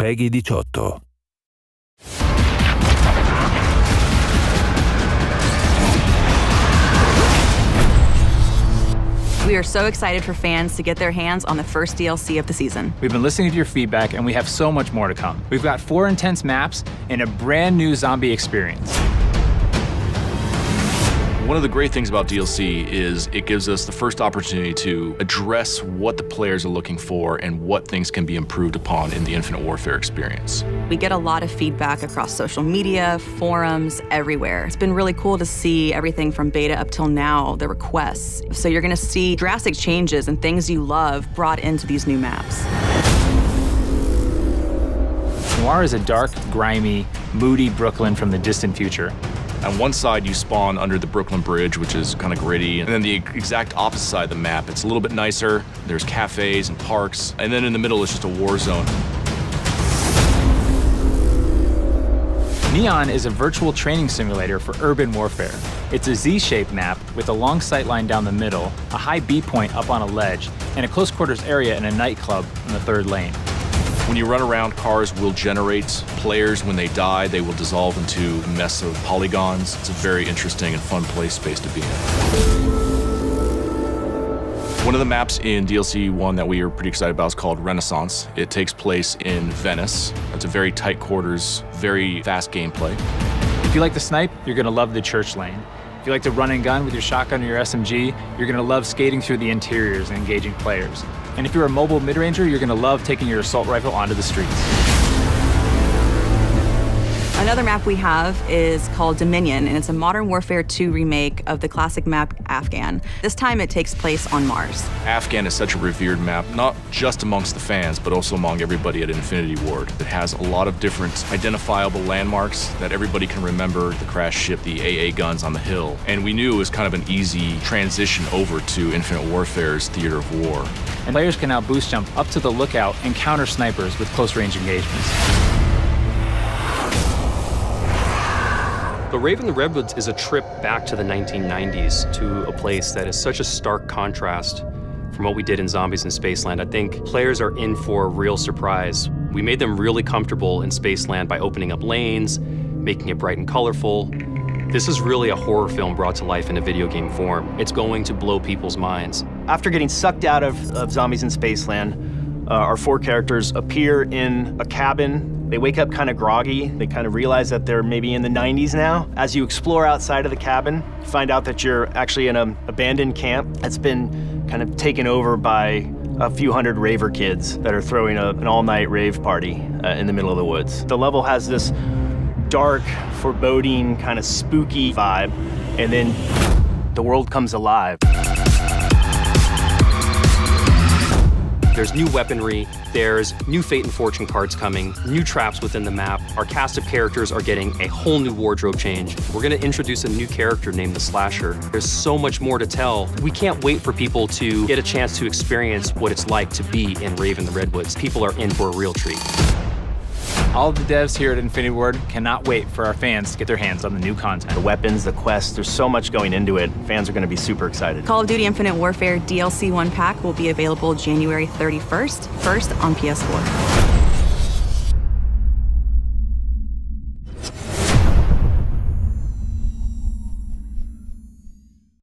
PEGI 18. We are so excited for fans to get their hands on the first DLC of the season. We've been listening to your feedback, and we have so much more to come. We've got 4 intense maps and a brand new zombie experience. One of the great things about DLC is it gives us the first opportunity to address what the players are looking for and what things can be improved upon in the Infinite Warfare experience. We get a lot of feedback across social media, forums, everywhere. It's been really cool to see everything from beta up till now, the requests. So you're gonna see drastic changes and things you love brought into these new maps. Noir is a dark, grimy, moody Brooklyn from the distant future. On one side, you spawn under the Brooklyn Bridge, which is kind of gritty. And then the exact opposite side of the map, it's a little bit nicer. There's cafes and parks. And then in the middle, it's just a war zone. Neon is a virtual training simulator for urban warfare. It's a Z-shaped map with a long sight line down the middle, a high B point up on a ledge, and a close quarters area in a nightclub in the third lane. When you run around, cars will generate players. When they die, they will dissolve into a mess of polygons. It's a very interesting and fun play space to be in. One of the maps in DLC 1 that we are pretty excited about is called Renaissance. It takes place in Venice. It's a very tight quarters, very fast gameplay. If you like to snipe, you're gonna love the church lane. If you like to run and gun with your shotgun or your SMG, you're gonna love skating through the interiors and engaging players. And if you're a mobile mid-ranger, you're gonna love taking your assault rifle onto the streets. Another map we have is called Dominion, and it's a Modern Warfare 2 remake of the classic map Afghan. This time it takes place on Mars. Afghan is such a revered map, not just amongst the fans, but also among everybody at Infinity Ward. It has a lot of different identifiable landmarks that everybody can remember: the crash ship, the AA guns on the hill. And we knew it was kind of an easy transition over to Infinite Warfare's theater of war. And players can now boost jump up to the lookout and counter snipers with close range engagements. The Rave in the Redwoods is a trip back to the 1990s, to a place that is such a stark contrast from what we did in Zombies in Spaceland. I think players are in for a real surprise. We made them really comfortable in Spaceland by opening up lanes, making it bright and colorful. This is really a horror film brought to life in a video game form. It's going to blow people's minds. After getting sucked out of Zombies in Spaceland, our 4 characters appear in a cabin. They wake up kind of groggy. They kind of realize that they're maybe in the 90s now. As you explore outside of the cabin, you find out that you're actually in an abandoned camp that's been kind of taken over by a few hundred raver kids that are throwing an all-night rave party in the middle of the woods. The level has this dark, foreboding, kind of spooky vibe, and then the world comes alive. There's new weaponry, there's new fate and fortune cards coming, new traps within the map. Our cast of characters are getting a whole new wardrobe change. We're gonna introduce a new character named the Slasher. There's so much more to tell. We can't wait for people to get a chance to experience what it's like to be in Rave in the Redwoods. People are in for a real treat. All of the devs here at Infinity Ward cannot wait for our fans to get their hands on the new content. The weapons, the quests, there's so much going into it. Fans are going to be super excited. Call of Duty Infinite Warfare DLC 1 pack will be available January 31st, first on PS4.